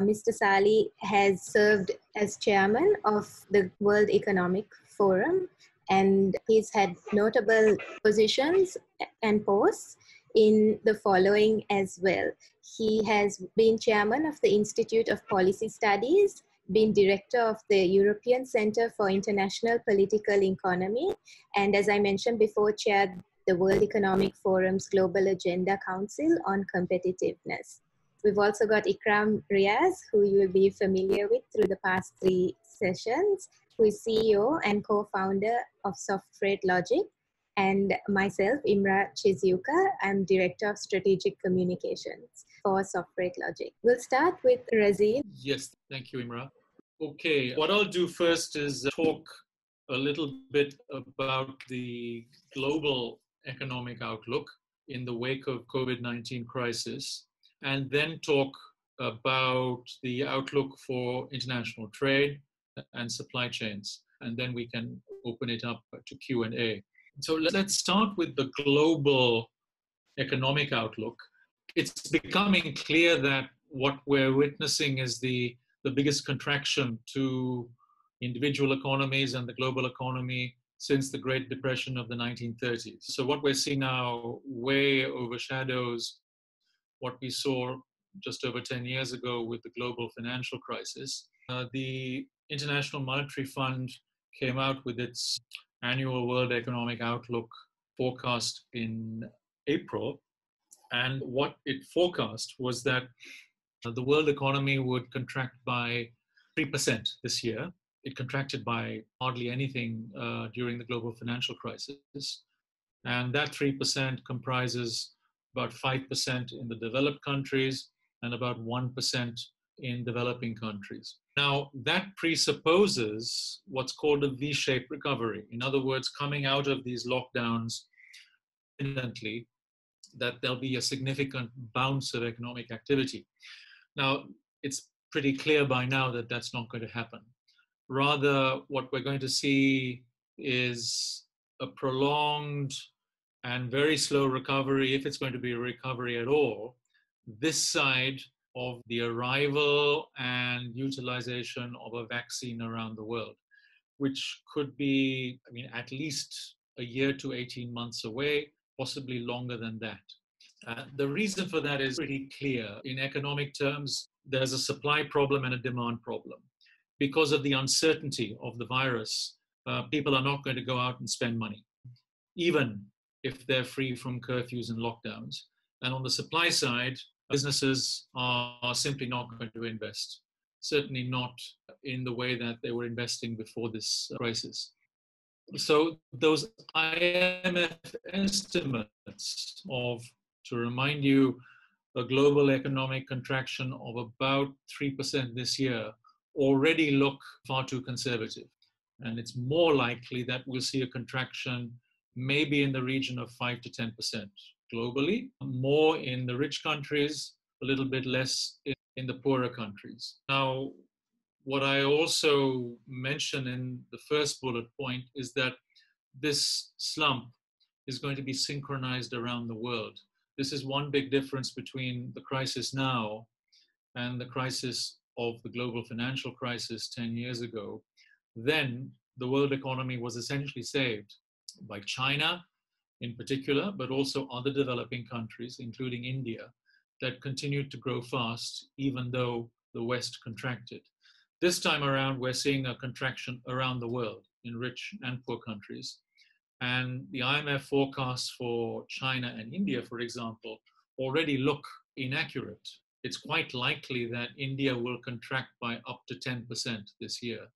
Mr. Sally has served as chairman of the World Economic Forum, and he's had notable positions and posts in the following as well. He has been chairman of the Institute of Policy Studies, been director of the European Center for International Political Economy, and as I mentioned before, chaired the World Economic Forum's Global Agenda Council on Competitiveness. We've also got Ikraam Reyaz, who you will be familiar with through the past 3 sessions, who is CEO and co-founder of Softfreight Logic, and myself, Imrah Chizyuka. I'm Director of Strategic Communications for Softfreight Logic. We'll start with Razeen. Yes, thank you, Imrah. Okay, what I'll do first is talk a little bit about the global economic outlook in the wake of COVID-19 crisis, and then talk about the outlook for international trade and supply chains. And then we can open it up to Q&A. So let's start with the global economic outlook. It's becoming clear that what we're witnessing is the biggest contraction to individual economies and the global economy since the Great Depression of the 1930s. So what we're seeing now way overshadows what we saw just over 10 years ago with the global financial crisis. The International Monetary Fund came out with its annual World Economic Outlook forecast in April. And what it forecast was that the world economy would contract by 3% this year. It contracted by hardly anything during the global financial crisis. And that 3% comprises about 5% in the developed countries and about 1% in developing countries. Now, that presupposes what's called a V-shaped recovery. In other words, coming out of these lockdowns imminently, that there'll be a significant bounce of economic activity. Now, it's pretty clear by now that that's not going to happen. Rather, what we're going to see is a prolonged and very slow recovery, if it's going to be a recovery at all, this side of the arrival and utilization of a vaccine around the world, which could be, at least a year to 18 months away, possibly longer than that. The reason for that is pretty clear. In economic terms, there's a supply problem and a demand problem. Because of the uncertainty of the virus, people are not going to go out and spend money, even if they're free from curfews and lockdowns. And on the supply side, businesses are simply not going to invest, certainly not in the way that they were investing before this crisis. So those IMF estimates of, to remind you, a global economic contraction of about 3% this year already look far too conservative. And it's more likely that we'll see a contraction maybe in the region of 5 to 10% globally, more in the rich countries, a little bit less in the poorer countries. Now, what I also mentioned in the first bullet point is that this slump is going to be synchronized around the world. This is one big difference between the crisis now and the crisis of the global financial crisis 10 years ago. Then the world economy was essentially saved by China in particular, but also other developing countries, including India, that continued to grow fast, even though the West contracted. This time around, we're seeing a contraction around the world in rich and poor countries. And the IMF forecasts for China and India, for example, already look inaccurate. It's quite likely that India will contract by up to 10% this year,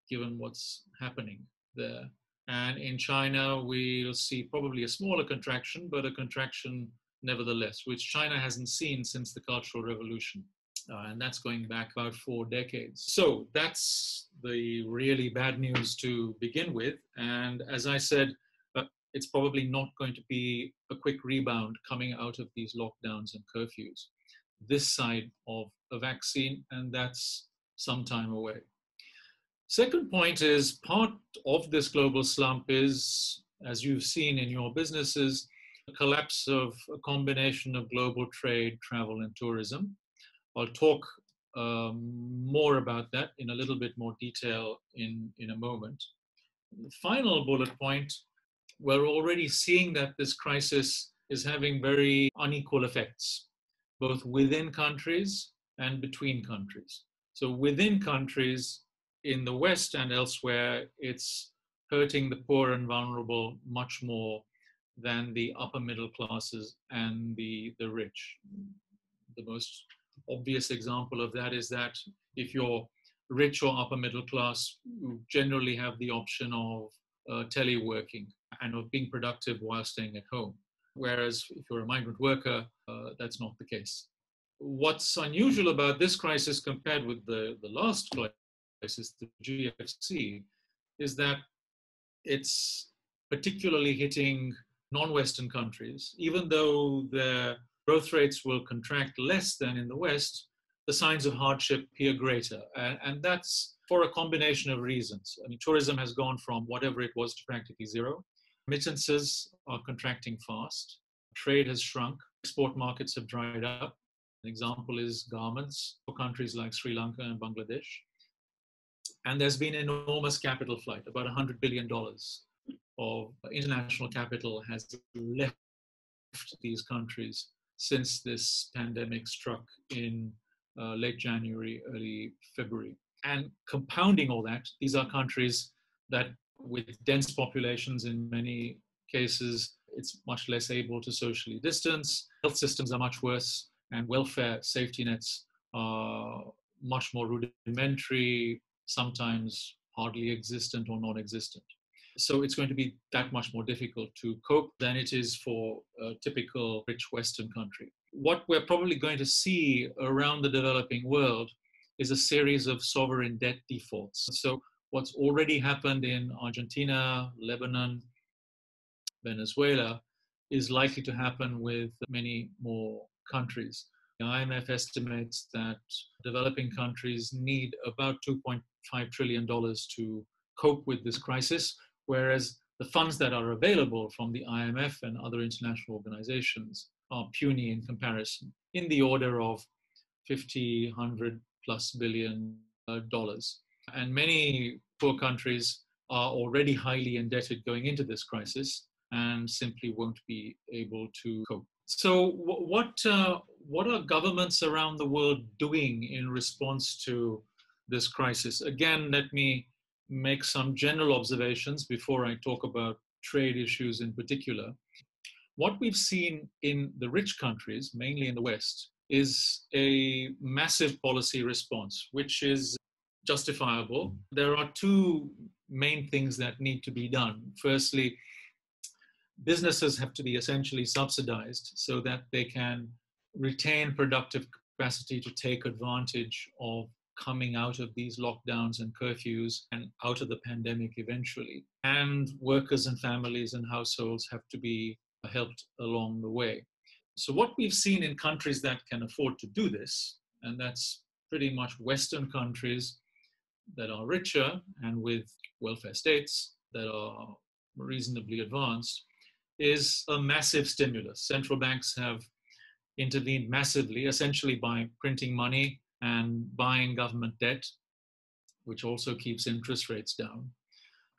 given what's happening there. And in China, we'll see probably a smaller contraction, but a contraction nevertheless, which China hasn't seen since the Cultural Revolution. And that's going back about 4 decades. So that's the really bad news to begin with. And as I said, it's probably not going to be a quick rebound coming out of these lockdowns and curfews this side of a vaccine, and that's some time away. Second point is, part of this global slump is, as you've seen in your businesses, a collapse of a combination of global trade, travel, and tourism. I'll talk more about that in a little bit more detail in a moment. The final bullet point, we're already seeing that this crisis is having very unequal effects, both within countries and between countries. So within countries, in the West and elsewhere, it's hurting the poor and vulnerable much more than the upper middle classes and the rich. The most obvious example of that is that if you're rich or upper middle class, you generally have the option of teleworking and of being productive while staying at home. Whereas if you're a migrant worker, that's not the case. What's unusual about this crisis compared with the last crisis, the GFC, is that it's particularly hitting non-Western countries. Even though their growth rates will contract less than in the West, the signs of hardship appear greater. And that's for a combination of reasons. I mean, tourism has gone from whatever it was to practically zero. Remittances are contracting fast. Trade has shrunk. Export markets have dried up. An example is garments for countries like Sri Lanka and Bangladesh. And there's been enormous capital flight. About $100 billion of international capital has left these countries since this pandemic struck in late January, early February. And compounding all that, these are countries that, with dense populations in many cases, it's much less able to socially distance. Health systems are much worse, and welfare safety nets are much more rudimentary, sometimes hardly existent or non-existent. So it's going to be that much more difficult to cope than it is for a typical rich Western country. What we're probably going to see around the developing world is a series of sovereign debt defaults. So what's already happened in Argentina, Lebanon, Venezuela is likely to happen with many more countries. The IMF estimates that developing countries need about $2.5 trillion to cope with this crisis, whereas the funds that are available from the IMF and other international organizations are puny in comparison, in the order of $50, $100+ billion. And many poor countries are already highly indebted going into this crisis and simply won't be able to cope. So what are governments around the world doing in response to this crisis? Again, let me make some general observations before I talk about trade issues in particular. What we've seen in the rich countries, mainly in the West, is a massive policy response, which is justifiable. There are two main things that need to be done. Firstly, businesses have to be essentially subsidized so that they can retain productive capacity to take advantage of coming out of these lockdowns and curfews and out of the pandemic eventually. And workers and families and households have to be helped along the way. So what we've seen in countries that can afford to do this, and that's pretty much Western countries that are richer and with welfare states that are reasonably advanced, is a massive stimulus. Central banks have intervened massively, essentially by printing money and buying government debt, which also keeps interest rates down.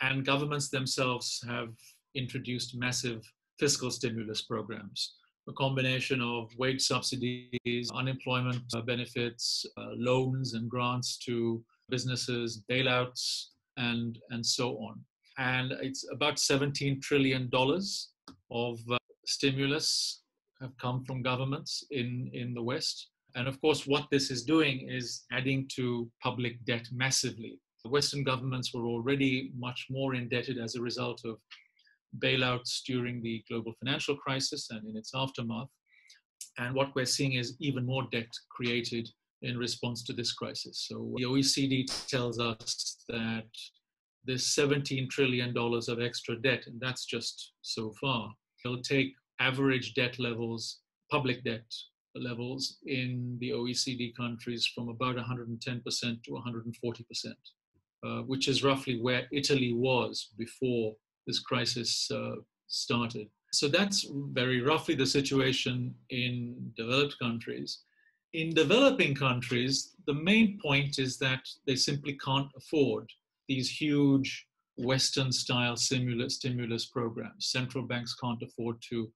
And governments themselves have introduced massive fiscal stimulus programs, a combination of wage subsidies, unemployment benefits, loans and grants to businesses, bailouts, and so on. And it's about $17 trillion of stimulus have come from governments in the West. And of course, what this is doing is adding to public debt massively. The Western governments were already much more indebted as a result of bailouts during the global financial crisis and in its aftermath. And what we're seeing is even more debt created in response to this crisis. So the OECD tells us that this $17 trillion of extra debt, and that's just so far, will take average debt levels, public debt levels in the OECD countries from about 110% to 140%, which is roughly where Italy was before this crisis started. So that's very roughly the situation in developed countries. In developing countries, the main point is that they simply can't afford these huge Western-style stimulus programs. Central banks can't afford to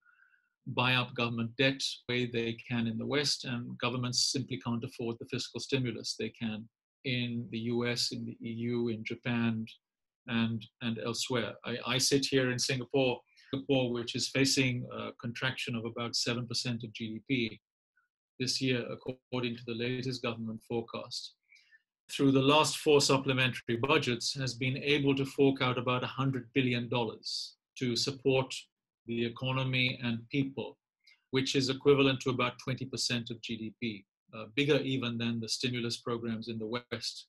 buy up government debt the way they can in the West, and governments simply can't afford the fiscal stimulus they can in the US, in the EU, in Japan, and elsewhere. I sit here in Singapore, which is facing a contraction of about 7% of GDP this year, according to the latest government forecast. Through the last 4 supplementary budgets, has been able to fork out about $100 billion to support the economy and people, which is equivalent to about 20% of GDP, bigger even than the stimulus programs in the West,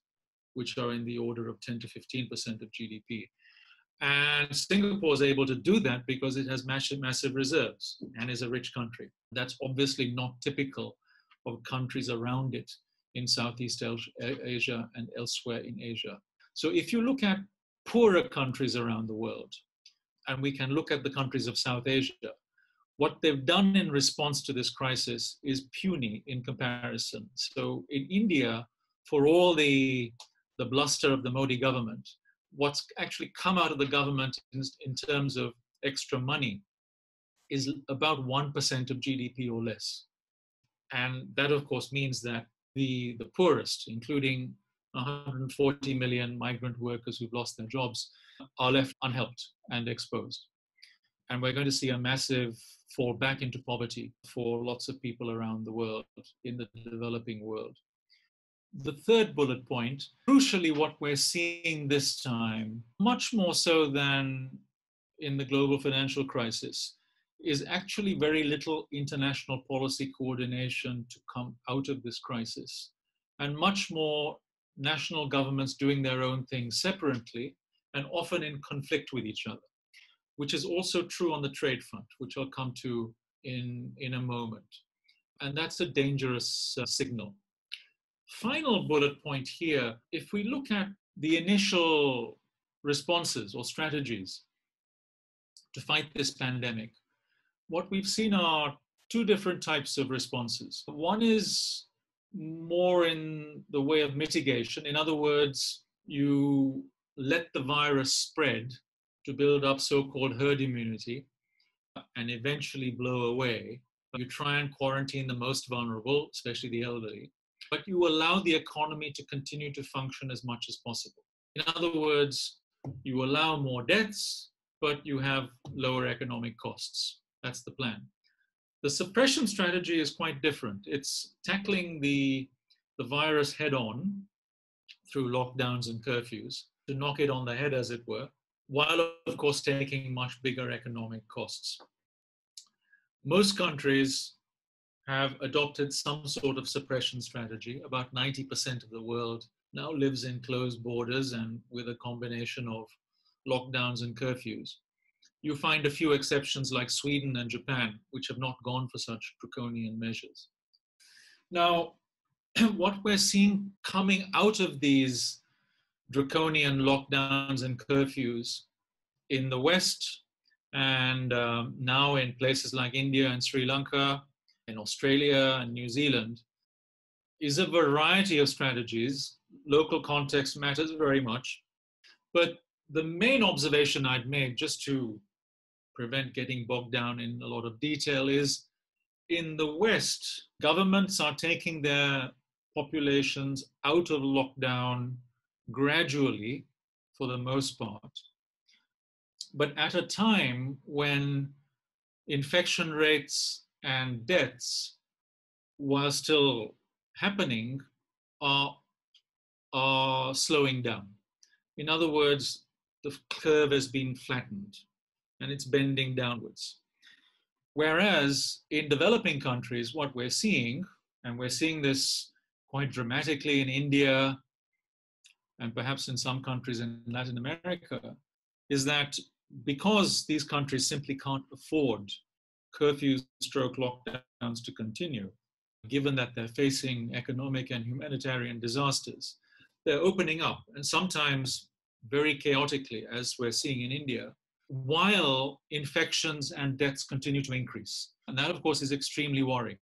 which are in the order of 10 to 15% of GDP. And Singapore is able to do that because it has massive reserves and is a rich country. That's obviously not typical of countries around it in Southeast Asia and elsewhere in Asia. So if you look at poorer countries around the world, and we can look at the countries of South Asia, what they've done in response to this crisis is puny in comparison. So in India, for all the bluster of the Modi government, what's actually come out of the government in terms of extra money is about 1% of GDP or less. And that, of course, means that the poorest, including 140 million migrant workers who've lost their jobs, are left unhelped and exposed. And we're going to see a massive fall back into poverty for lots of people around the world, in the developing world. The third bullet point, crucially, what we're seeing this time, much more so than in the global financial crisis, is actually very little international policy coordination to come out of this crisis, and much more national governments doing their own things separately and often in conflict with each other, which is also true on the trade front, which I'll come to in a moment. And that's a dangerous signal. Final bullet point here, if we look at the initial responses or strategies to fight this pandemic, what we've seen are 2 different types of responses. One is more in the way of mitigation. In other words, you let the virus spread to build up so-called herd immunity and eventually blow away. You try and quarantine the most vulnerable, especially the elderly, but you allow the economy to continue to function as much as possible. In other words, you allow more deaths, but you have lower economic costs. That's the plan. The suppression strategy is quite different. It's tackling the virus head on through lockdowns and curfews to knock it on the head, as it were, while of course taking much bigger economic costs. Most countries have adopted some sort of suppression strategy. About 90% of the world now lives in closed borders and with a combination of lockdowns and curfews. You find a few exceptions like Sweden and Japan, which have not gone for such draconian measures. Now, what we're seeing coming out of these draconian lockdowns and curfews in the West, and now in places like India and Sri Lanka, in Australia and New Zealand, is a variety of strategies. Local context matters very much. But the main observation I'd made, just to prevent getting bogged down in a lot of detail, is in the West, governments are taking their populations out of lockdown gradually, for the most part, but at a time when infection rates and deaths, while still happening, are slowing down. In other words, the curve has been flattened and it's bending downwards. Whereas in developing countries, what we're seeing, and we're seeing this quite dramatically in India and perhaps in some countries in Latin America, is that because these countries simply can't afford curfews stroke lockdowns to continue, given that they're facing economic and humanitarian disasters, they're opening up, and sometimes very chaotically, as we're seeing in India, while infections and deaths continue to increase. And that, of course, is extremely worrying.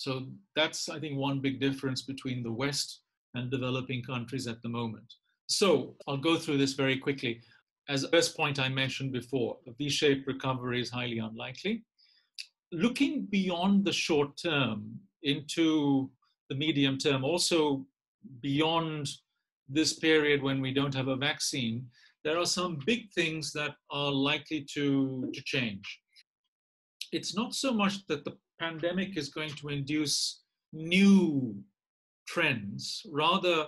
So that's, I think, one big difference between the West and developing countries at the moment. So I'll go through this very quickly. As the first point I mentioned before, a V-shaped recovery is highly unlikely. Looking beyond the short term into the medium term, also beyond this period when we don't have a vaccine, there are some big things that are likely to change. It's not so much that the pandemic is going to induce new trends, rather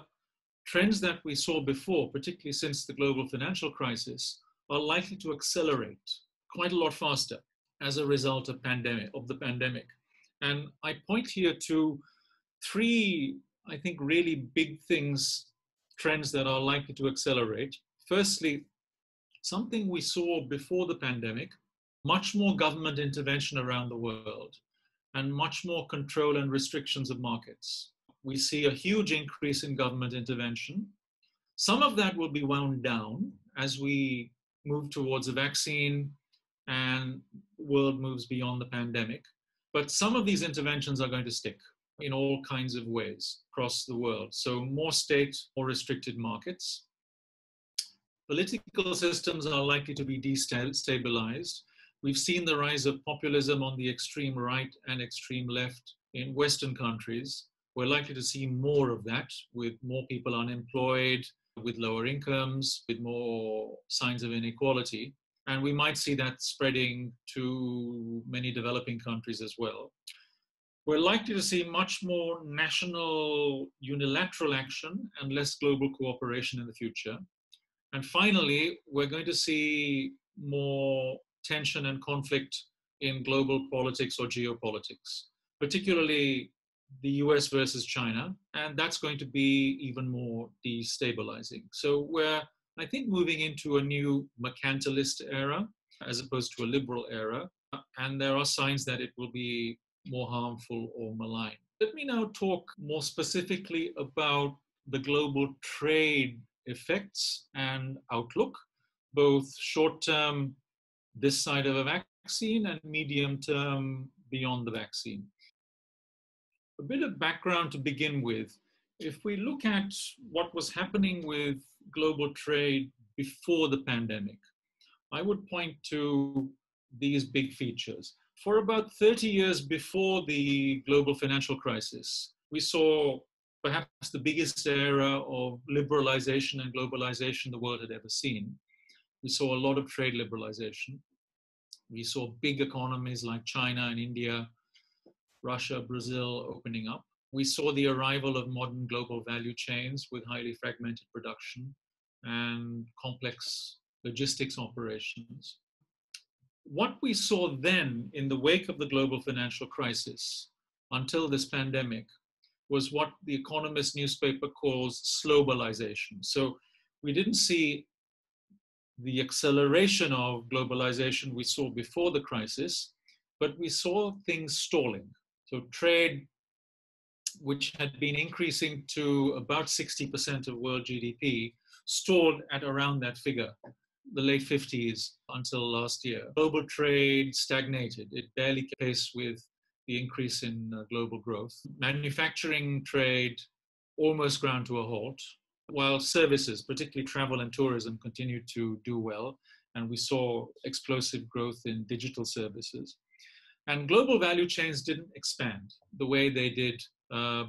trends that we saw before, particularly since the global financial crisis, are likely to accelerate quite a lot faster as a result of the pandemic. And I point here to three, I think, really big trends that are likely to accelerate. Firstly, something we saw before the pandemic, much more government intervention around the world and much more control and restrictions of markets. We see a huge increase in government intervention. Some of that will be wound down as we move towards a vaccine and the world moves beyond the pandemic. But some of these interventions are going to stick in all kinds of ways across the world. So more state, more restricted markets. Political systems are likely to be destabilized. We've seen the rise of populism on the extreme right and extreme left in Western countries. We're likely to see more of that, with more people unemployed, with lower incomes, with more signs of inequality. And we might see that spreading to many developing countries as well. We're likely to see much more national unilateral action and less global cooperation in the future. And finally, we're going to see more tension and conflict in global politics or geopolitics, particularly the US versus China, and that's going to be even more destabilizing. So we're, I think, moving into a new mercantilist era as opposed to a liberal era, and there are signs that it will be more harmful or malign. Let me now talk more specifically about the global trade effects and outlook, both short-term this side of a vaccine and medium-term beyond the vaccine. A bit of background to begin with. If we look at what was happening with global trade before the pandemic, I would point to these big features. For about 30 years before the global financial crisis, we saw perhaps the biggest era of liberalization and globalization the world had ever seen. We saw a lot of trade liberalization. We saw big economies like China and India, Russia, Brazil opening up. We saw the arrival of modern global value chains with highly fragmented production and complex logistics operations. What we saw then in the wake of the global financial crisis until this pandemic was what the Economist newspaper calls slowbalization. So we didn't see the acceleration of globalization we saw before the crisis, but we saw things stalling. So trade, which had been increasing to about 60% of world GDP, stalled at around that figure, the late 50s until last year. Global trade stagnated. It barely kept pace with the increase in global growth. Manufacturing trade almost ground to a halt, while services, particularly travel and tourism, continued to do well. And we saw explosive growth in digital services. And global value chains didn't expand the way they did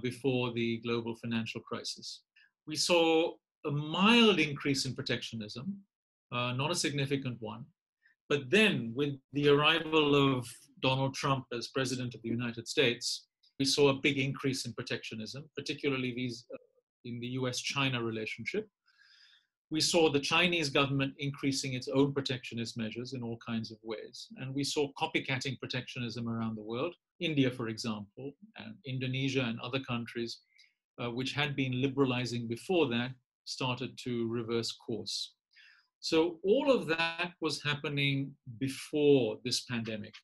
before the global financial crisis. We saw a mild increase in protectionism, not a significant one. But then with the arrival of Donald Trump as president of the United States, we saw a big increase in protectionism, particularly in the US-China relationship. We saw the Chinese government increasing its own protectionist measures in all kinds of ways. And we saw copycatting protectionism around the world. India, for example, and Indonesia and other countries, which had been liberalizing before that, started to reverse course. So all of that was happening before this pandemic.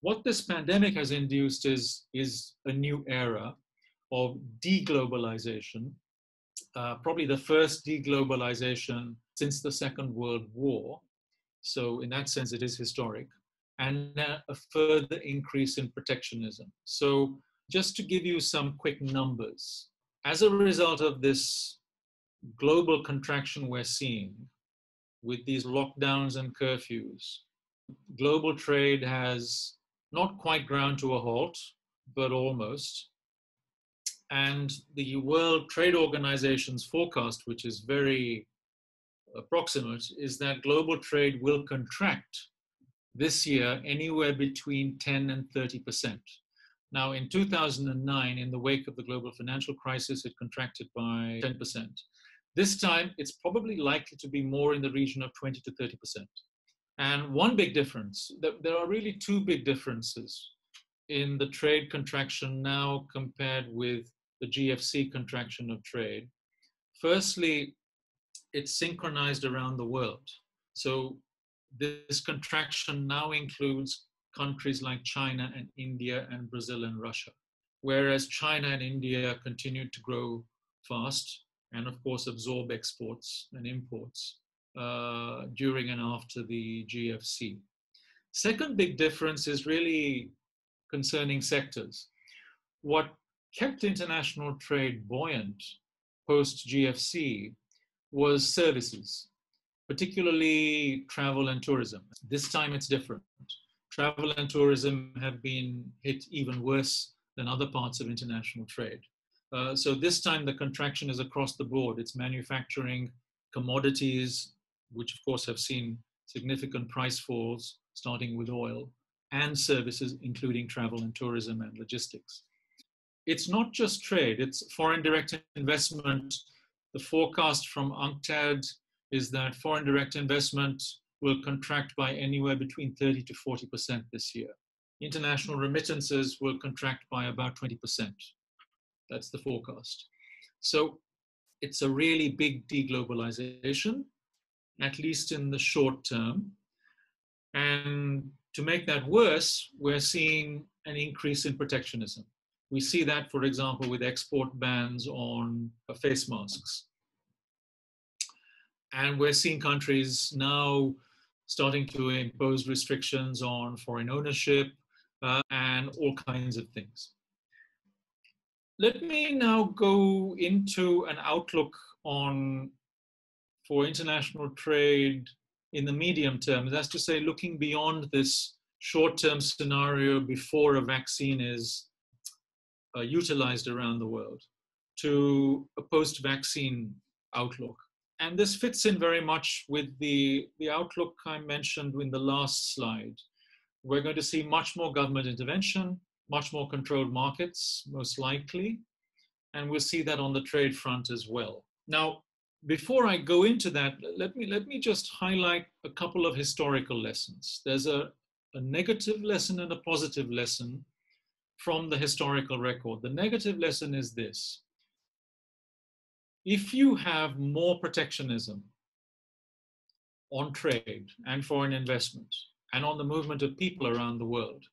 What this pandemic has induced is a new era of deglobalization, probably the first deglobalization since the Second World War. So in that sense, it is historic. And a further increase in protectionism. So Just to give you some quick numbers, as a result of this global contraction we're seeing with these lockdowns and curfews, global trade has not quite ground to a halt, but almost. And the World Trade Organization's forecast, which is very approximate, is that global trade will contract this year anywhere between 10 and 30%. Now, in 2009, in the wake of the global financial crisis, it contracted by 10%. This time, it's probably likely to be more in the region of 20 to 30%. And one big difference, there are really two big differences in the trade contraction now compared with the GFC contraction of trade. Firstly, it's synchronized around the world. So this contraction now includes countries like China and India and Brazil and Russia, whereas China and India continued to grow fast and of course absorb exports and imports during and after the GFC. Second big difference is really concerning sectors. What kept international trade buoyant post-GFC was services, particularly travel and tourism. This time it's different. Travel and tourism have been hit even worse than other parts of international trade. So this time the contraction is across the board. It's manufacturing, commodities, which of course have seen significant price falls, starting with oil, and services, including travel and tourism and logistics. It's not just trade, it's foreign direct investment. The forecast from UNCTAD is that foreign direct investment will contract by anywhere between 30 to 40% this year. International remittances will contract by about 20%. That's the forecast. So it's a really big deglobalization, at least in the short term. And to make that worse, we're seeing an increase in protectionism. We see that, for example, with export bans on face masks. And we're seeing countries now starting to impose restrictions on foreign ownership and all kinds of things. Let me now go into an outlook for international trade in the medium term. That's to say, looking beyond this short-term scenario before a vaccine is utilized around the world to a post-vaccine outlook. And this fits in very much with the outlook I mentioned in the last slide. We're going to see much more government intervention, much more controlled markets, most likely, and we'll see that on the trade front as well. Now, before I go into that, let me just highlight a couple of historical lessons. There's a negative lesson and a positive lesson from the historical record. The negative lesson is this. If you have more protectionism on trade and foreign investment and on the movement of people around the world,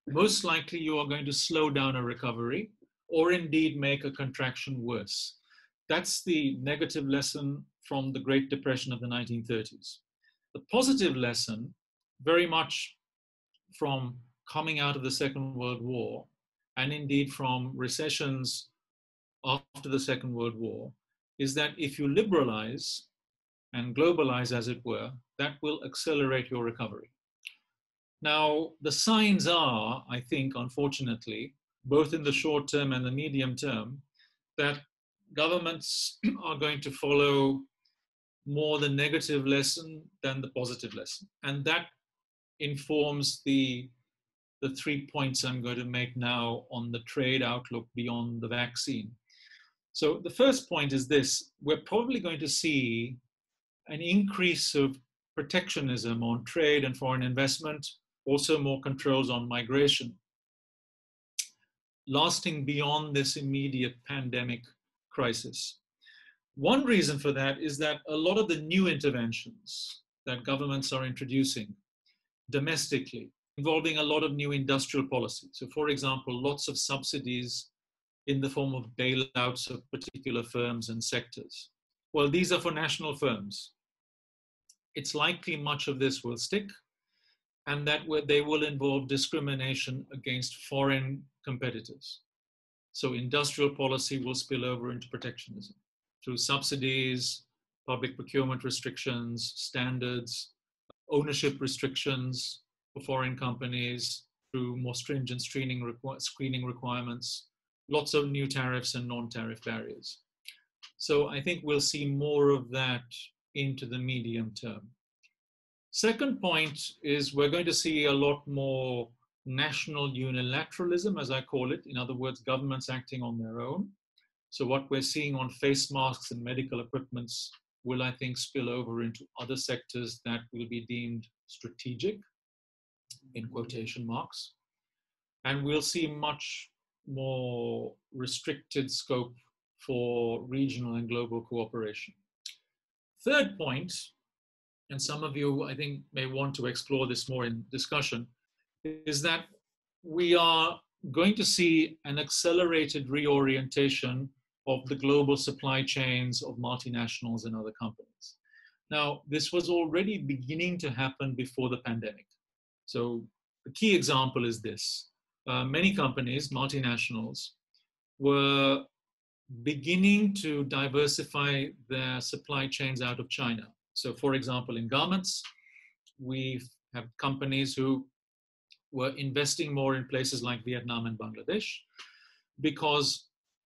most likely you are going to slow down a recovery or indeed make a contraction worse. That's the negative lesson from the Great Depression of the 1930s. The positive lesson, very much from coming out of the Second World War and indeed from recessions after the Second World War, is that if you liberalize and globalize, as it were, that will accelerate your recovery. Now, the signs are, I think, unfortunately, both in the short term and the medium term, that governments are going to follow more the negative lesson than the positive lesson. And that informs the 3 points I'm going to make now on the trade outlook beyond the vaccine. So the first point is this: we're probably going to see an increase of protectionism on trade and foreign investment, also more controls on migration, lasting beyond this immediate pandemic crisis. One reason for that is that a lot of the new interventions that governments are introducing domestically, involving a lot of new industrial policy. So for example, lots of subsidies in the form of bailouts of particular firms and sectors. Well, these are for national firms. It's likely much of this will stick, and that they will involve discrimination against foreign competitors. So industrial policy will spill over into protectionism through subsidies, public procurement restrictions, standards, ownership restrictions for foreign companies, through more stringent screening requirements, lots of new tariffs and non-tariff barriers. So I think we'll see more of that into the medium term. Second point is we're going to see a lot more national unilateralism, as I call it. In other words, governments acting on their own. So what we're seeing on face masks and medical equipments will, I think, spill over into other sectors that will be deemed strategic, in quotation marks. And we'll see much more restricted scope for regional and global cooperation. Third point, and some of you, I think, may want to explore this more in discussion, is that we are going to see an accelerated reorientation of the global supply chains of multinationals and other companies. Now, this was already beginning to happen before the pandemic. So the key example is this. Many companies, multinationals, were beginning to diversify their supply chains out of China. So for example, in garments, we have companies who were investing more in places like Vietnam and Bangladesh because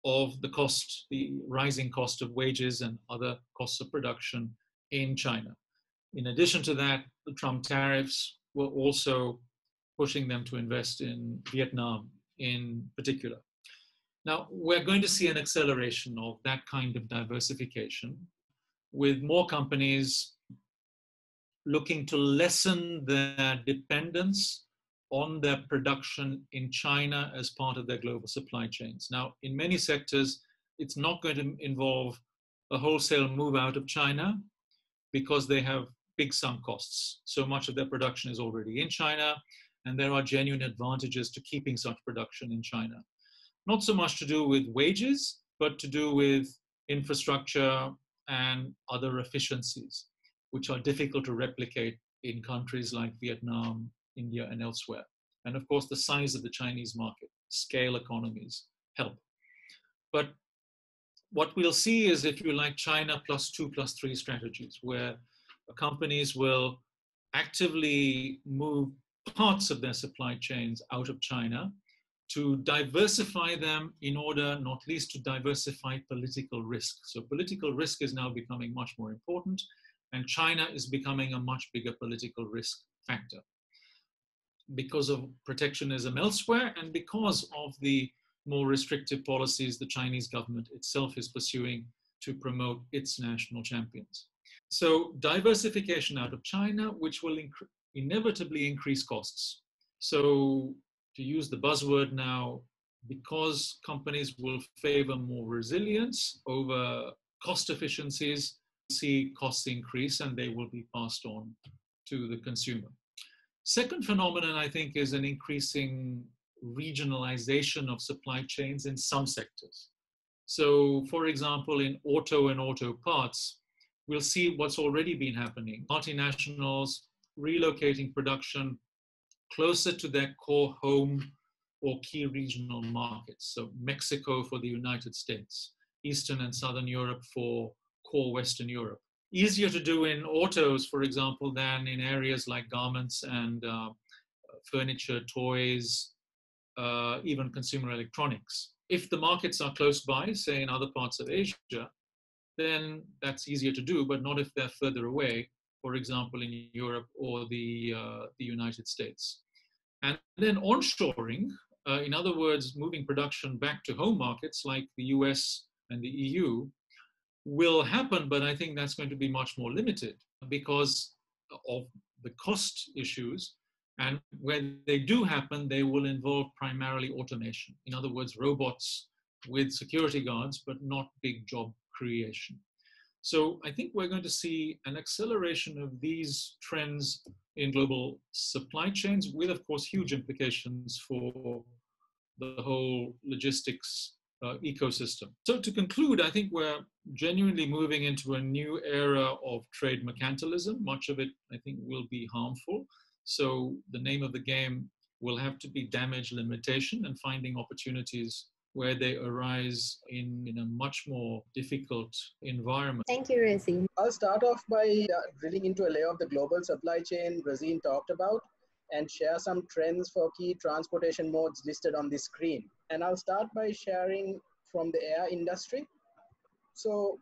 of the cost, the rising cost of wages and other costs of production in China. In addition to that, the Trump tariffs were also pushing them to invest in Vietnam in particular. Now, we're going to see an acceleration of that kind of diversification with more companies looking to lessen their dependence on their production in China as part of their global supply chains. Now, in many sectors, it's not going to involve a wholesale move out of China because they have big sunk costs. So much of their production is already in China, and there are genuine advantages to keeping such production in China. Not so much to do with wages, but to do with infrastructure and other efficiencies, which are difficult to replicate in countries like Vietnam, India, and elsewhere. And of course, the size of the Chinese market, scale economies help. But what we'll see is, if you like, China +2+3 strategies, where companies will actively move parts of their supply chains out of China to diversify them in order not least to diversify political risk. So political risk is now becoming much more important, and China is becoming a much bigger political risk factor because of protectionism elsewhere and because of the more restrictive policies the Chinese government itself is pursuing to promote its national champions. So diversification out of China, which will inevitably increase costs. So to use the buzzword now, because companies will favor more resilience over cost efficiencies, see costs increase and they will be passed on to the consumer. Second phenomenon, I think, is an increasing regionalization of supply chains in some sectors. So, for example, in auto and auto parts, we'll see what's already been happening. Multinationals relocating production closer to their core home or key regional markets. So Mexico for the United States, Eastern and Southern Europe for core Western Europe. Easier to do in autos, for example, than in areas like garments and furniture, toys, even consumer electronics. If the markets are close by, say in other parts of Asia, then that's easier to do, but not if they're further away, for example, in Europe or the United States. And then onshoring, in other words, moving production back to home markets like the US and the EU, will happen, but I think that's going to be much more limited because of the cost issues. And when they do happen, they will involve primarily automation. In other words, robots with security guards, but not big job creation. So I think we're going to see an acceleration of these trends in global supply chains with, of course, huge implications for the whole logistics ecosystem. So to conclude, I think we're genuinely moving into a new era of trade mercantilism. Much of it, I think, will be harmful. So the name of the game will have to be damage limitation and finding opportunities where they arise in a much more difficult environment. Thank you, Razeen. I'll start off by drilling into a layer of the global supply chain Razeen talked about and share some trends for key transportation modes listed on the screen. And I'll start by sharing from the air industry. So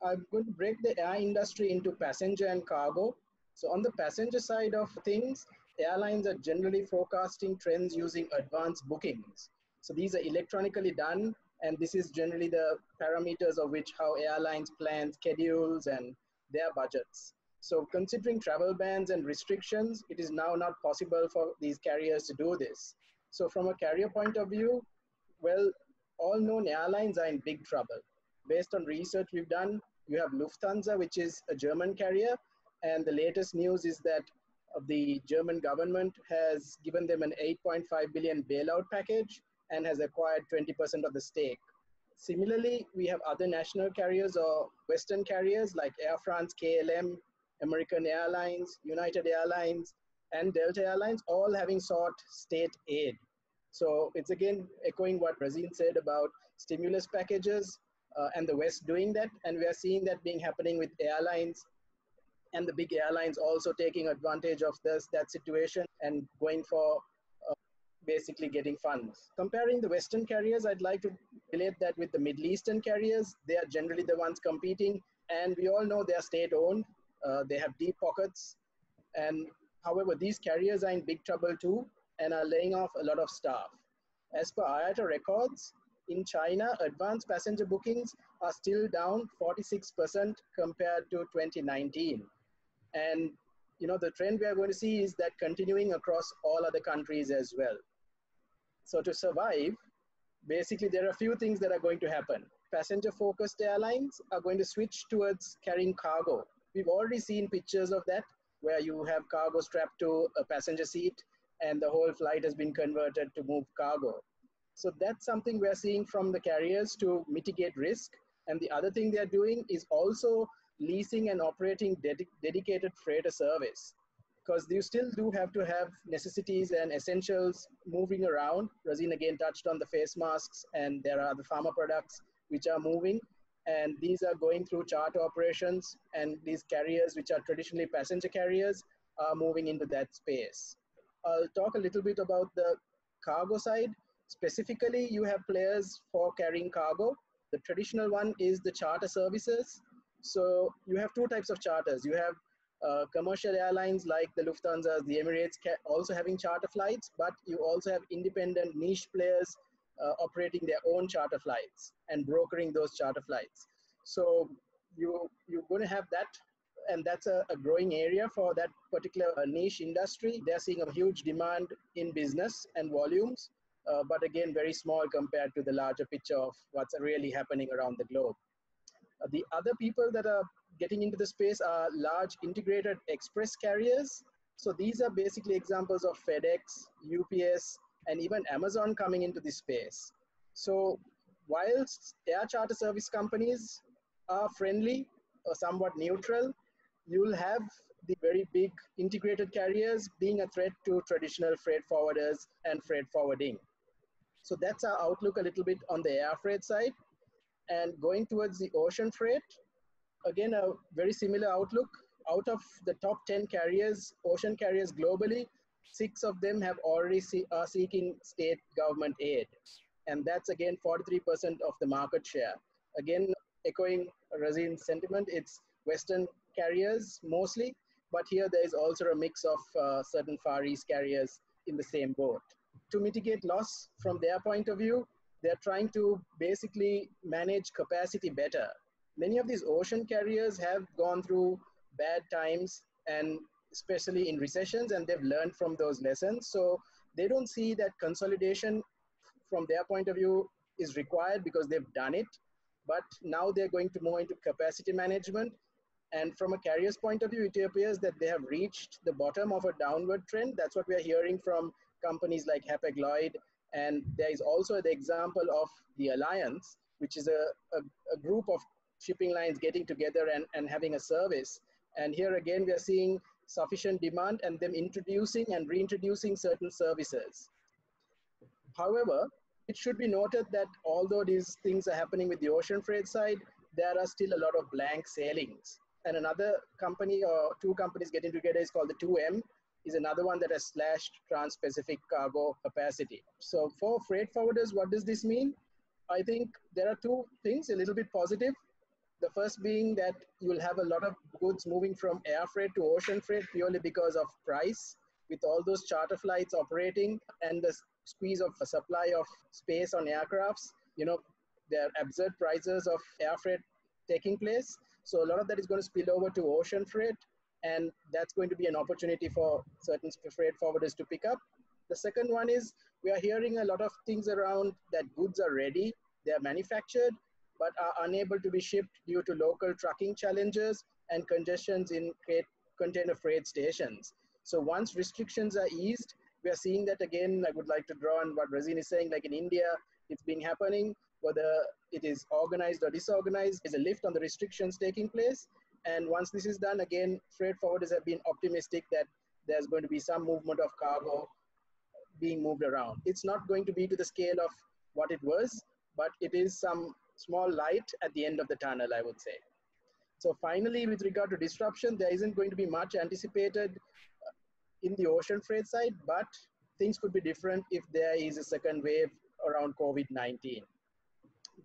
I'm going to break the air industry into passenger and cargo. So on the passenger side of things, airlines are generally forecasting trends using advanced bookings. So these are electronically done, and this is generally the parameters of which how airlines plan schedules and their budgets. So considering travel bans and restrictions, it is now not possible for these carriers to do this. So from a carrier point of view, well, all known airlines are in big trouble. Based on research we've done, you have Lufthansa, which is a German carrier, and the latest news is that the German government has given them an 8.5 billion bailout package and has acquired 20% of the stake. Similarly, we have other national carriers or Western carriers like Air France, KLM, American Airlines, United Airlines, and Delta Airlines, all having sought state aid. So it's again echoing what Razeen said about stimulus packages and the West doing that. And we are seeing that being happening with airlines, and the big airlines also taking advantage of that situation and going for basically getting funds. Comparing the Western carriers, I'd like to relate that with the Middle Eastern carriers. They are generally the ones competing, and we all know they are state-owned. They have deep pockets, and however, these carriers are in big trouble too and are laying off a lot of staff. As per IATA records, in China, advanced passenger bookings are still down 46% compared to 2019. And the trend we are going to see is that continuing across all other countries as well. So to survive, basically there are a few things that are going to happen. Passenger-focused airlines are going to switch towards carrying cargo. We've already seen pictures of that, where you have cargo strapped to a passenger seat and the whole flight has been converted to move cargo. So that's something we're seeing from the carriers to mitigate risk. And the other thing they're doing is also leasing and operating dedicated freighter service, because you still do have to have necessities and essentials moving around. Razeen again touched on the face masks, and there are the pharma products which are moving, and these are going through charter operations, and these carriers, which are traditionally passenger carriers, are moving into that space. I'll talk a little bit about the cargo side. Specifically, you have players for carrying cargo. The traditional one is the charter services. So you have two types of charters. You have commercial airlines like the Lufthansa, the Emirates, also having charter flights, but you also have independent niche players operating their own charter flights and brokering those charter flights. So you're going to have that, and that's a growing area for that particular niche industry. They're seeing a huge demand in business and volumes, but again, very small compared to the larger picture of what's really happening around the globe. The other people that are getting into the space are large integrated express carriers. So these are basically examples of FedEx, UPS, and even Amazon coming into this space. So whilst air charter service companies are friendly or somewhat neutral, you'll have the very big integrated carriers being a threat to traditional freight forwarders and freight forwarding. So that's our outlook a little bit on the air freight side. And going towards the ocean freight, again, a very similar outlook. Out of the top 10 carriers, ocean carriers globally, 6 of them have already are seeking state government aid. And that's again 43% of the market share. Again, echoing Razeen's sentiment, it's Western carriers mostly, but here there is also a mix of certain Far East carriers in the same boat. To mitigate loss from their point of view, they're trying to basically manage capacity better. Many of these ocean carriers have gone through bad times, and especially in recessions, and they've learned from those lessons. So they don't see that consolidation from their point of view is required because they've done it. But now they're going to move into capacity management. And from a carrier's point of view, it appears that they have reached the bottom of a downward trend. That's what we're hearing from companies like Hapag-Lloyd. And there is also the example of the Alliance, which is a group of shipping lines getting together and having a service. And here again, we are seeing sufficient demand and them introducing and reintroducing certain services. However, It should be noted that although these things are happening with the ocean freight side, there are still a lot of blank sailings. And another company or two companies getting together is called the 2M, is another one that has slashed trans-Pacific cargo capacity. So for freight forwarders, what does this mean? I think there are two things, a little bit positive. The first being that you will have a lot of goods moving from air freight to ocean freight purely because of price. With all those charter flights operating and the squeeze of a supply of space on aircrafts, there are absurd prices of air freight taking place. So a lot of that is going to spill over to ocean freight, and that's going to be an opportunity for certain freight forwarders to pick up. The second one is we are hearing a lot of things around that goods are ready, they are manufactured, but are unable to be shipped due to local trucking challenges and congestions in container freight stations. So once restrictions are eased, we are seeing that again. I would like to draw on what Razeen is saying, like in India, it's been happening, whether it is organized or disorganized, there's a lift on the restrictions taking place. And once this is done, again, freight forwarders have been optimistic that there's going to be some movement of cargo being moved around. It's not going to be to the scale of what it was, but it is some small light at the end of the tunnel, I would say. So finally, with regard to disruption, there isn't going to be much anticipated in the ocean freight side, but things could be different if there is a second wave around COVID-19.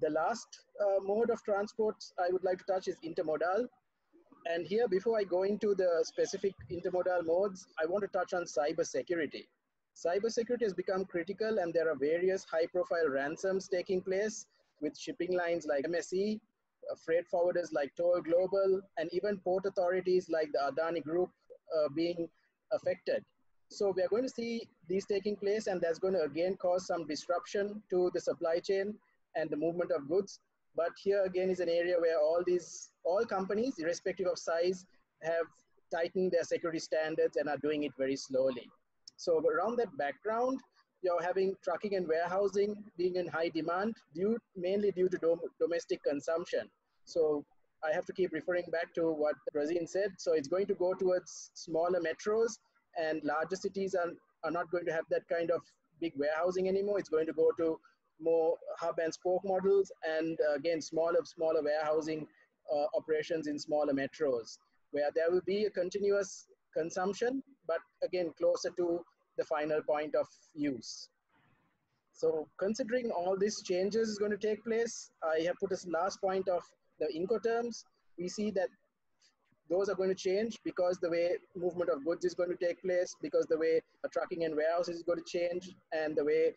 The last mode of transport I would like to touch is intermodal. And here, before I go into the specific intermodal modes, I want to touch on cybersecurity. Cybersecurity has become critical, and there are various high-profile ransoms taking place with shipping lines like MSC, freight forwarders like Toll Global, and even port authorities like the Adani Group being affected. So we are going to see these taking place, and that's going to again cause some disruption to the supply chain and the movement of goods. But here again is an area where all companies, irrespective of size, have tightened their security standards and are doing it very slowly. So around that background, you're having trucking and warehousing being in high demand, mainly due to domestic consumption. So I have to keep referring back to what Razeen said. So it's going to go towards smaller metros, and larger cities are not going to have that kind of big warehousing anymore. It's going to go to more hub and spoke models, and again, smaller warehousing operations in smaller metros, where there will be a continuous consumption, but again, closer to the final point of use. So considering all these changes is going to take place, I have put a last point of the Incoterms. We see that those are going to change because the way movement of goods is going to take place, because the way trucking and warehouse is going to change, and the way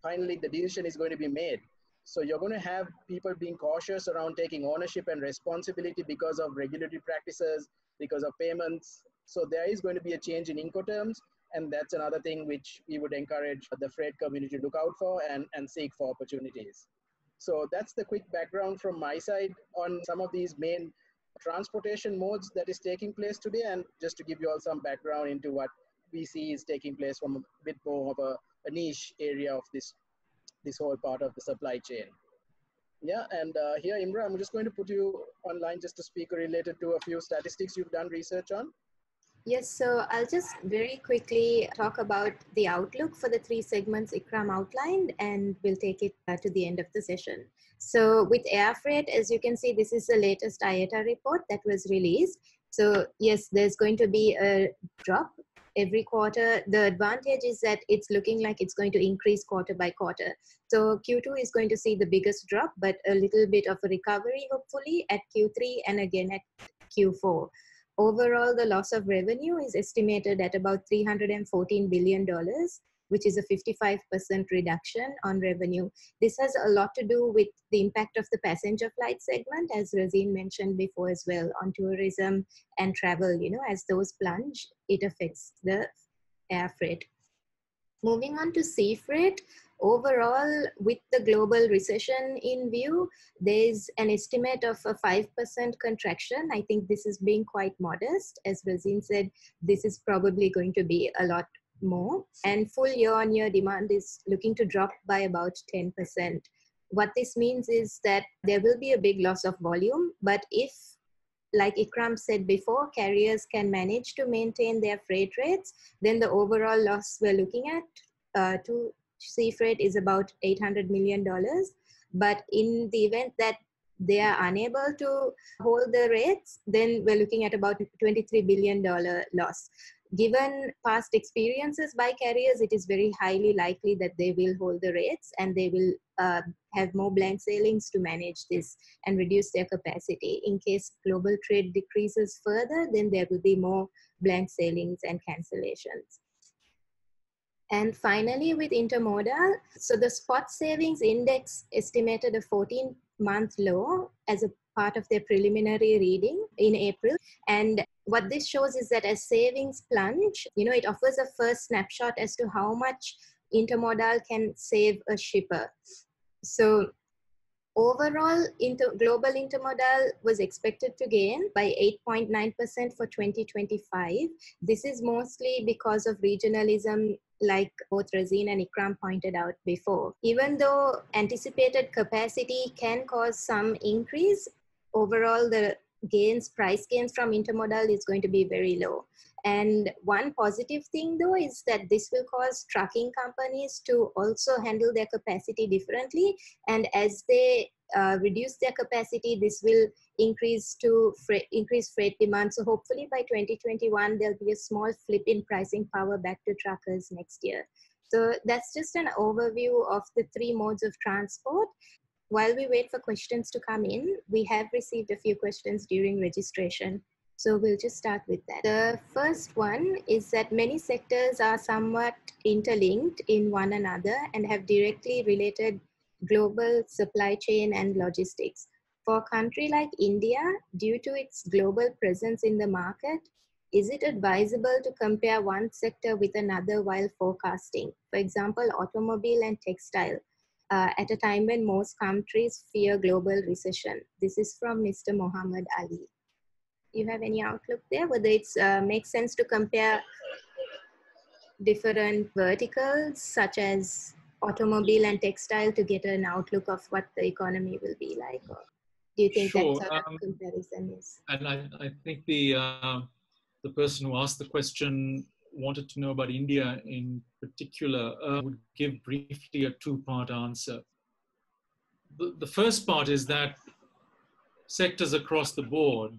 finally the decision is going to be made. So you're going to have people being cautious around taking ownership and responsibility because of regulatory practices, because of payments. So there is going to be a change in Incoterms, and that's another thing which we would encourage the freight community to look out for and seek for opportunities. So that's the quick background from my side on some of these main transportation modes that is taking place today, and just to give you all some background into what we see is taking place from a bit more of a niche area of this whole part of the supply chain. Yeah, and here, Imrah, I'm just going to put you online just to speak related to a few statistics you've done research on. Yes, so I'll just very quickly talk about the outlook for the three segments Ikraam outlined, and we'll take it to the end of the session. So with air freight, as you can see, this is the latest IATA report that was released. So yes, there's going to be a drop every quarter. The advantage is that it's looking like it's going to increase quarter by quarter. So Q2 is going to see the biggest drop, but a little bit of a recovery, hopefully, at Q3 and again at Q4. Overall, the loss of revenue is estimated at about $314 billion, which is a 55% reduction on revenue. This has a lot to do with the impact of the passenger flight segment, as Razeen mentioned before as well, on tourism and travel. As those plunge, it affects the air freight. Moving on to sea freight, overall, with the global recession in view, there's an estimate of a 5% contraction. I think this is being quite modest. As Razeen said, this is probably going to be a lot more. And full year-on-year demand is looking to drop by about 10%. What this means is that there will be a big loss of volume, but if, like Ikraam said before, carriers can manage to maintain their freight rates, then the overall loss we're looking at to sea freight is about $800 million. But in the event that they are unable to hold the rates, then we're looking at about $23 billion loss. Given past experiences by carriers, it is very highly likely that they will hold the rates and they will have more blank sailings to manage this and reduce their capacity. In case global trade decreases further, then there will be more blank sailings and cancellations. And finally, with intermodal, so the spot savings index estimated a 14-month low as a part of their preliminary reading in April. And what this shows is that as savings plunge, it offers a first snapshot as to how much intermodal can save a shipper. So overall, global intermodal was expected to gain by 8.9% for 2025. This is mostly because of regionalism, like both Razeen and Ikraam pointed out before. Even though anticipated capacity can cause some increase, overall the price gains from intermodal is going to be very low. And one positive thing though is that this will cause trucking companies to also handle their capacity differently. And as they reduce their capacity, this will increase freight demand. So hopefully by 2021, there'll be a small flip in pricing power back to truckers next year. So that's just an overview of the three modes of transport. While we wait for questions to come in, we have received a few questions during registration. So we'll just start with that. The first one is that many sectors are somewhat interlinked in one another and have directly related global supply chain and logistics. For a country like India, due to its global presence in the market, is it advisable to compare one sector with another while forecasting? For example, automobile and textile, at a time when most countries fear global recession. This is from Mr. Muhammad Ali. You have any outlook there? Whether it makes sense to compare different verticals such as automobile and textile to get an outlook of what the economy will be like? Or do you think Sure. that sort of comparison is? And I think the person who asked the question wanted to know about India in particular. Would give briefly a two-part answer. The first part is that sectors across the board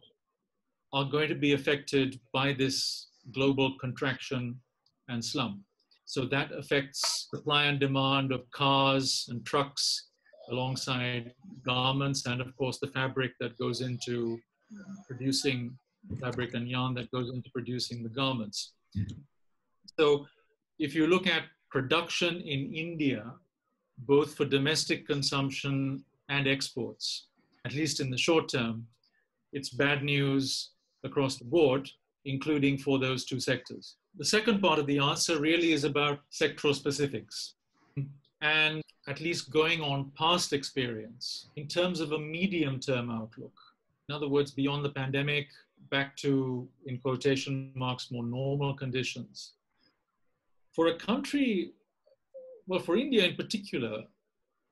are going to be affected by this global contraction and slump. So that affects supply and demand of cars and trucks alongside garments and of course the fabric that goes into producing fabric and yarn that goes into producing the garments. So if you look at production in India, both for domestic consumption and exports, at least in the short term, it's bad news across the board, including for those two sectors. The second part of the answer really is about sectoral specifics. And at least going on past experience, in terms of a medium-term outlook, in other words, beyond the pandemic, back to, in quotation marks, more normal conditions. For a country, well, for India in particular,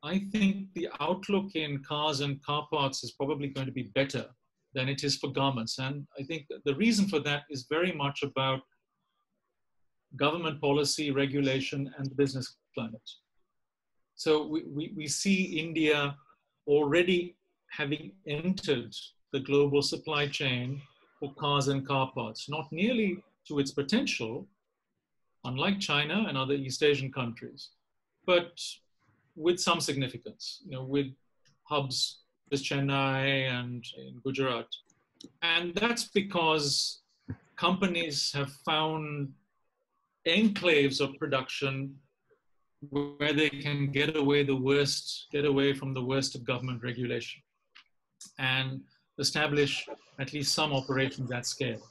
I think the outlook in cars and car parts is probably going to be better than it is for garments. And I think the reason for that is very much about government policy, regulation, and the business climate. So we see India already having entered the global supply chain for cars and car parts, not nearly to its potential, unlike China and other East Asian countries, but with some significance, with hubs as Chennai and in Gujarat. And that's because companies have found enclaves of production where they can get away from the worst of government regulation and establish at least some operations at scale.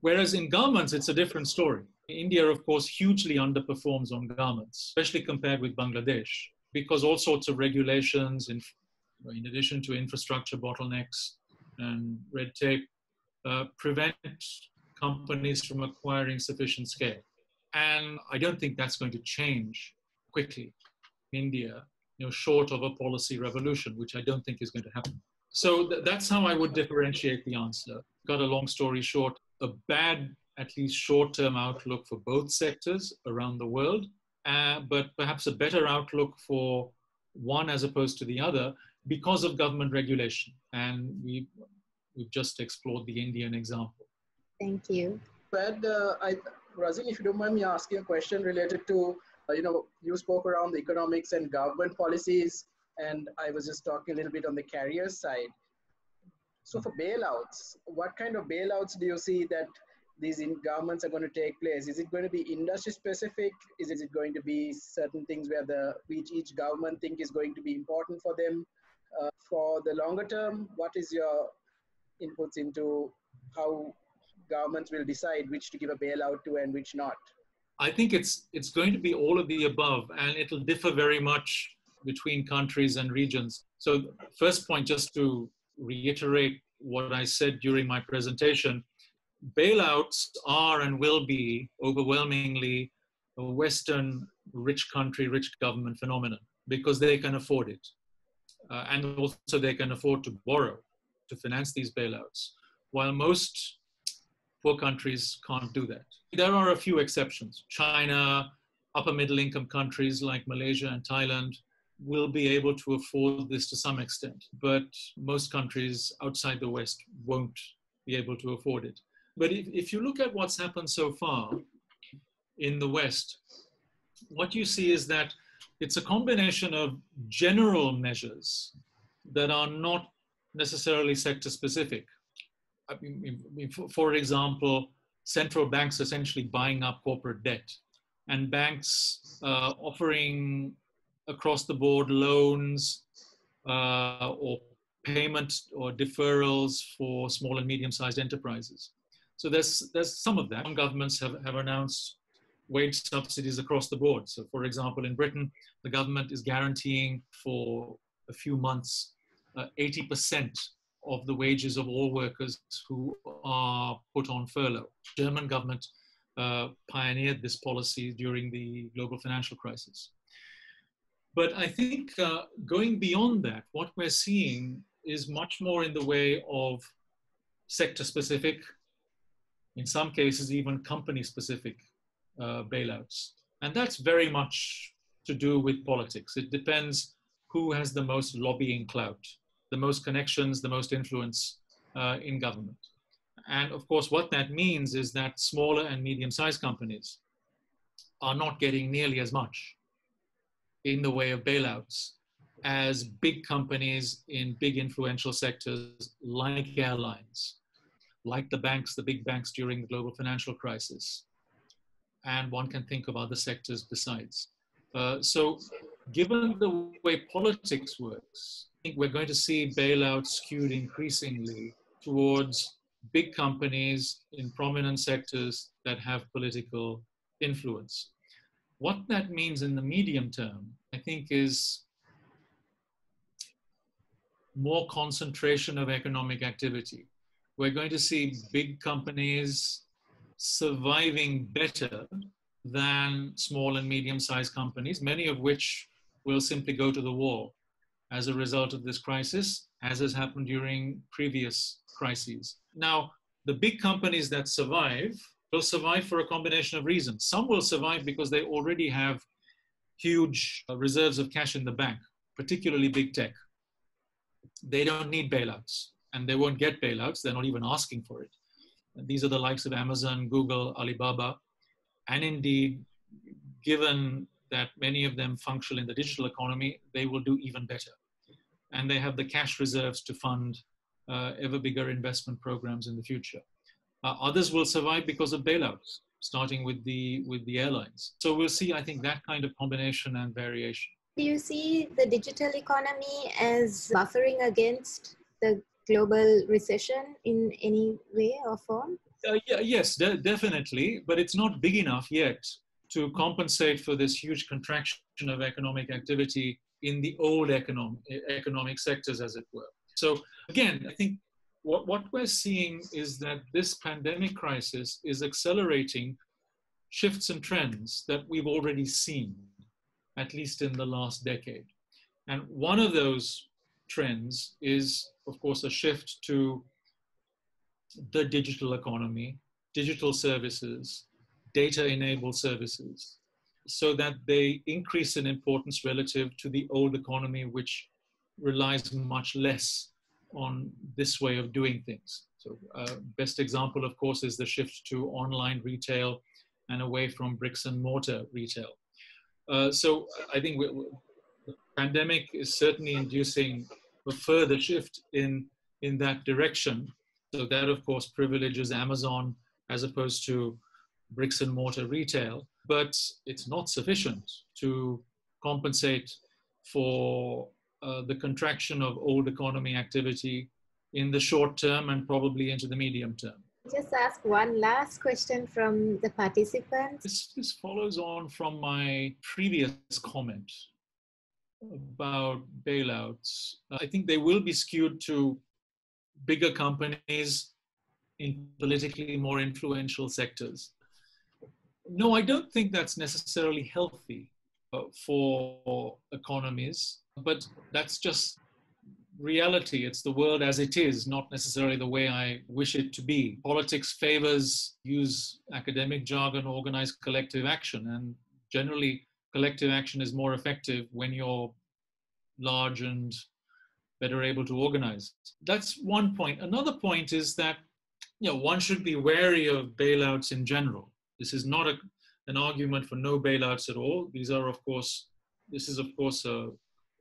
Whereas in garments, it's a different story. India, of course, hugely underperforms on garments, especially compared with Bangladesh, because all sorts of regulations, in addition to infrastructure bottlenecks and red tape, prevent companies from acquiring sufficient scale. And I don't think that's going to change quickly in India, short of a policy revolution, which I don't think is going to happen. So that's how I would differentiate the answer. Got a long story short, a bad, at least short-term outlook for both sectors around the world, but perhaps a better outlook for one as opposed to the other because of government regulation. And we've just explored the Indian example. Thank you. But Razeen, if you don't mind me asking a question related to, you spoke around the economics and government policies, and I was just talking a little bit on the carrier side. So for bailouts, what kind of bailouts do you see that these governments are going to take place? Is it going to be industry specific? Is it going to be certain things where each government think is going to be important for them? For the longer term, what is your inputs into how governments will decide which to give a bailout to and which not? I think it's going to be all of the above, and it'll differ very much between countries and regions. So first point, just to reiterate what I said during my presentation, bailouts are and will be overwhelmingly a Western rich country, rich government phenomenon because they can afford it. And also they can afford to borrow to finance these bailouts, while most poor countries can't do that. There are a few exceptions. China, upper middle income countries like Malaysia and Thailand will be able to afford this to some extent, but most countries outside the West won't be able to afford it. But if you look at what's happened so far in the West, what you see is that it's a combination of general measures that are not necessarily sector specific. I mean, for example, central banks essentially buying up corporate debt and banks offering across the board loans or payment or deferrals for small and medium-sized enterprises. So there's some of that. Some governments have announced wage subsidies across the board. So for example, in Britain, the government is guaranteeing for a few months 80% of the wages of all workers who are put on furlough. German government pioneered this policy during the global financial crisis. But I think going beyond that, what we're seeing is much more in the way of sector-specific, in some cases even company-specific bailouts. And that's very much to do with politics. It depends who has the most lobbying clout, the most connections, the most influence in government. And of course, what that means is that smaller and medium-sized companies are not getting nearly as much in the way of bailouts as big companies in big influential sectors like airlines, like the banks, the big banks during the global financial crisis. And one can think of other sectors besides. So given the way politics works, I think we're going to see bailouts skewed increasingly towards big companies in prominent sectors that have political influence. What that means in the medium term, I think, is more concentration of economic activity. We're going to see big companies surviving better than small and medium-sized companies, many of which will simply go to the wall as a result of this crisis, as has happened during previous crises. Now, the big companies that survive will survive for a combination of reasons. Some will survive because they already have huge reserves of cash in the bank, particularly big tech. They don't need bailouts, and they won't get bailouts. They're not even asking for it. And these are the likes of Amazon, Google, Alibaba, and indeed, given that many of them function in the digital economy, they will do even better. And they have the cash reserves to fund ever bigger investment programs in the future. Others will survive because of bailouts, starting with the airlines. So we'll see, I think, that kind of combination and variation. Do you see the digital economy as buffering against the global recession in any way or form? Yes, definitely, but it's not big enough yet to compensate for this huge contraction of economic activity in the old economic sectors, as it were. So again, I think what we're seeing is that this pandemic crisis is accelerating shifts and trends that we've already seen, at least in the last decade. And one of those trends is, of course, a shift to the digital economy, digital services, data-enabled services. so that they increase in importance relative to the old economy, which relies much less on this way of doing things. So best example, of course, is the shift to online retail and away from bricks and mortar retail. So I think the pandemic is certainly inducing a further shift in that direction. So that, of course, privileges Amazon as opposed to bricks and mortar retail, but it's not sufficient to compensate for the contraction of old economy activity in the short term and probably into the medium term. Just ask one last question from the participants. This follows on from my previous comment about bailouts. I think they will be skewed to bigger companies in politically more influential sectors. No, I don't think that's necessarily healthy for economies, but that's just reality. It's the world as it is, not necessarily the way I wish it to be. Politics favors, use academic jargon, organized collective action, and generally collective action is more effective when you're large and better able to organize. That's one point. Another point is that one should be wary of bailouts in general. This is not an argument for no bailouts at all. This is of course a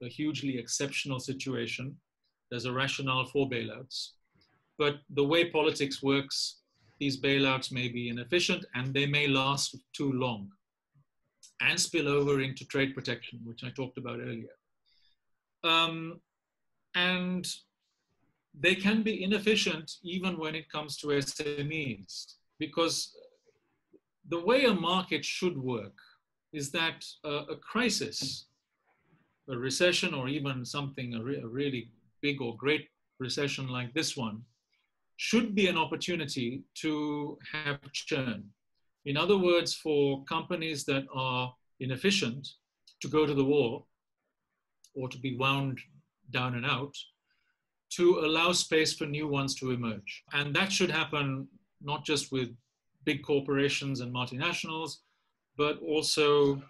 hugely exceptional situation. There's a rationale for bailouts. But the way politics works, these bailouts may be inefficient and they may last too long and spill over into trade protection, which I talked about earlier. And they can be inefficient even when it comes to SMEs, because the way a market should work is that a crisis, a recession, or even something, a really big or great recession like this one, should be an opportunity to have churn. In other words, for companies that are inefficient to go to the wall or to be wound down and out, to allow space for new ones to emerge. And that should happen not just with big corporations and multinationals, but also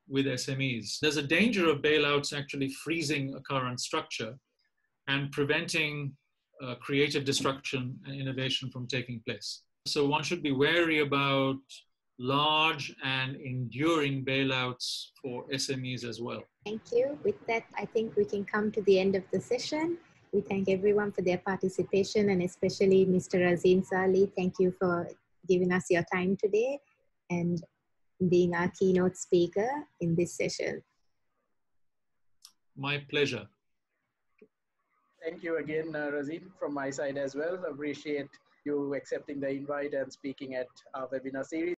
with SMEs. There's a danger of bailouts actually freezing a current structure and preventing creative destruction and innovation from taking place. So one should be wary about large and enduring bailouts for SMEs as well. Thank you. With that, I think we can come to the end of the session. We thank everyone for their participation, and especially Mr. Razeen Ally. Thank you for giving us your time today and being our keynote speaker in this session. My pleasure. Thank you again, Razeen, from my side as well. Appreciate you accepting the invite and speaking at our webinar series.